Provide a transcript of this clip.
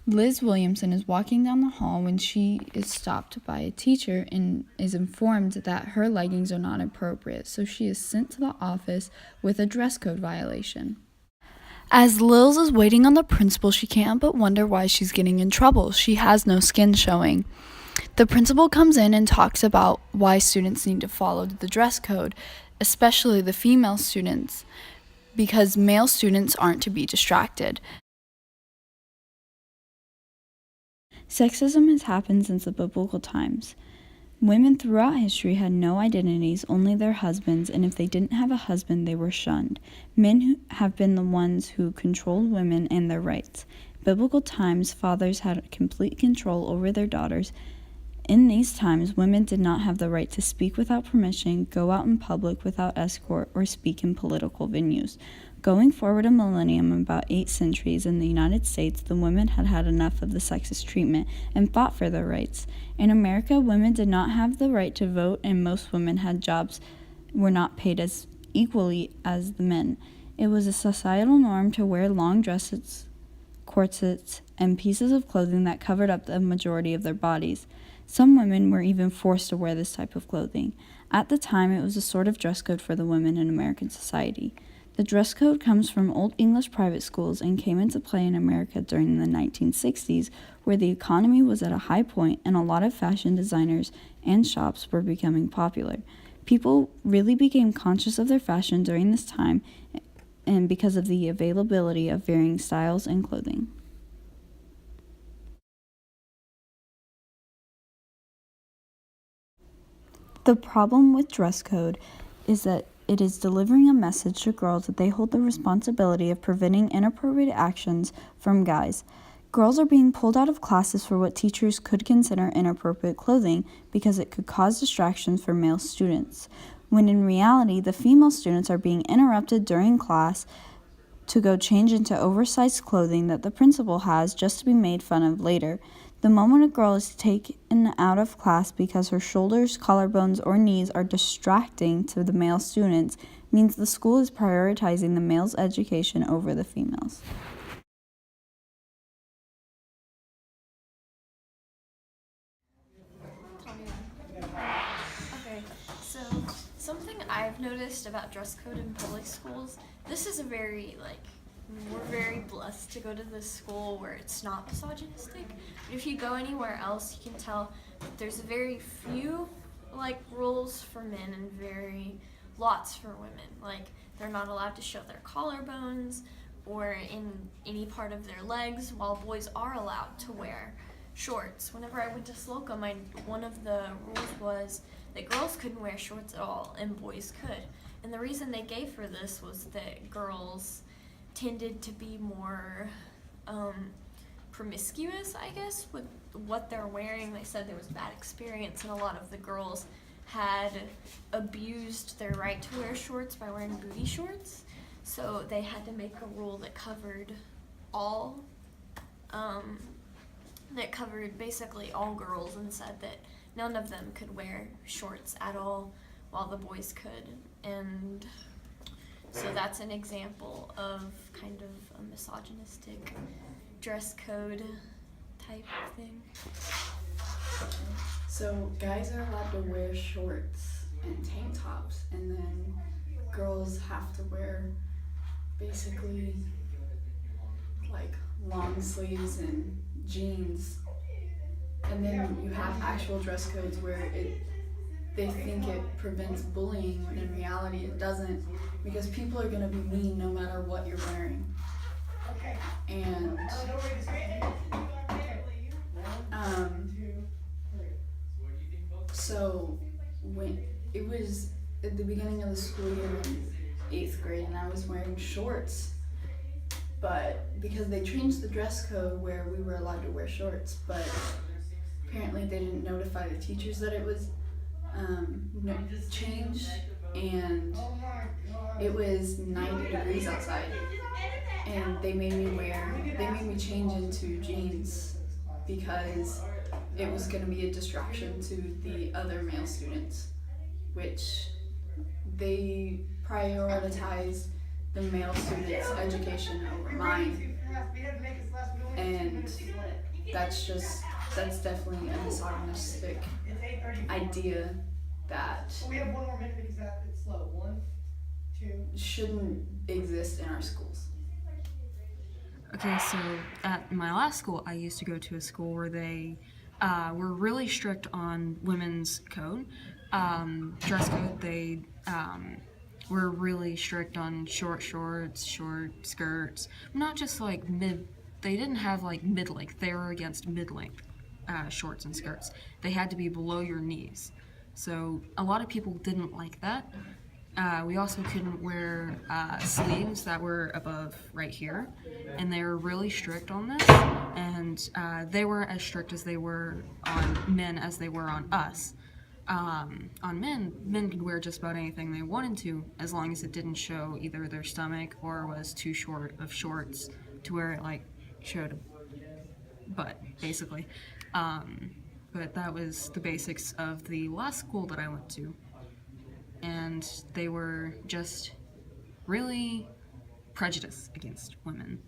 Liz Williamson is walking down the hall when she is stopped by a teacher and is informed that her leggings are not appropriate, so she is sent to the office with a dress code violation. As Lils is waiting on the principal, she can't but wonder why she's getting in trouble. She has no skin showing. The principal comes in and talks about why students need to follow the dress code, especially the female students, because male students aren't to be distracted. Sexism has happened since the biblical times. Women throughout history had no identities, only their husbands, and if they didn't have a husband, they were shunned. Men have been the ones who controlled women and their rights. Biblical times, fathers had complete control over their daughters. In these times, women did not have the right to speak without permission, go out in public without escort, or speak in political venues. Going forward a millennium, about 8 centuries, in the United States, the women had had enough of the sexist treatment and fought for their rights. In America, women did not have the right to vote, and most women had jobs were not paid as equally as the men. It was a societal norm to wear long dresses, corsets, and pieces of clothing that covered up the majority of their bodies. Some women were even forced to wear this type of clothing. At the time, it was a sort of dress code for the women in American society. The dress code comes from Old English private schools and came into play in America during the 1960s, where the economy was at a high point and a lot of fashion designers and shops were becoming popular. People really became conscious of their fashion during this time and because of the availability of varying styles and clothing. The problem with dress code is that it is delivering a message to girls that they hold the responsibility of preventing inappropriate actions from guys. Girls are being pulled out of classes for what teachers could consider inappropriate clothing because it could cause distractions for male students, when in reality, the female students are being interrupted during class to go change into oversized clothing that the principal has just to be made fun of later. The moment a girl is taken out of class because her shoulders, collarbones, or knees are distracting to the male students means the school is prioritizing the male's education over the females. Okay, so something I've noticed about dress code in public schools, this is a very, we're very blessed to go to this school where it's not misogynistic. But if you go anywhere else, you can tell that there's very few, rules for men and very lots for women. Like, they're not allowed to show their collarbones or in any part of their legs, while boys are allowed to wear shorts. Whenever I went to Slocum, one of the rules was that girls couldn't wear shorts at all and boys could. And the reason they gave for this was that girls tended to be more promiscuous, I guess, with what they're wearing. They said there was bad experience, and a lot of the girls had abused their right to wear shorts by wearing booty shorts. So they had to make a rule that covered all, that covered basically all girls, and said that none of them could wear shorts at all while the boys could. And so that's an example of kind of a misogynistic dress code type thing. So guys are allowed to wear shorts and tank tops, and then girls have to wear basically like long sleeves and jeans. And then you have actual dress codes where they think it prevents bullying, when in reality it doesn't, because people are gonna be mean no matter what you're wearing. And so when it was at the beginning of the school year in 8th grade, and I was wearing shorts, but because they changed the dress code where we were allowed to wear shorts, but apparently they didn't notify the teachers that it was changed, and it was 90 degrees outside, and they made me change into jeans because it was going to be a distraction to the other male students, which they prioritized the male student's education over mine, and that's definitely a misogynistic idea that We have one more minute because it's slow. 1, 2. shouldn't exist in our schools. Okay, so at my last school, I used to go to a school where they were really strict on women's code, dress code. They were really strict on short shorts, short skirts, not just like mid. They didn't have like mid-length. They were against mid-length shorts and skirts. They had to be below your knees. So a lot of people didn't like that. We also couldn't wear sleeves that were above right here, and they were really strict on this, and they weren't as strict as they were on men as they were on us. On men could wear just about anything they wanted to, as long as it didn't show either their stomach or was too short of shorts to where it like showed a butt, basically. But that was the basics of the last school that I went to. And they were just really prejudiced against women.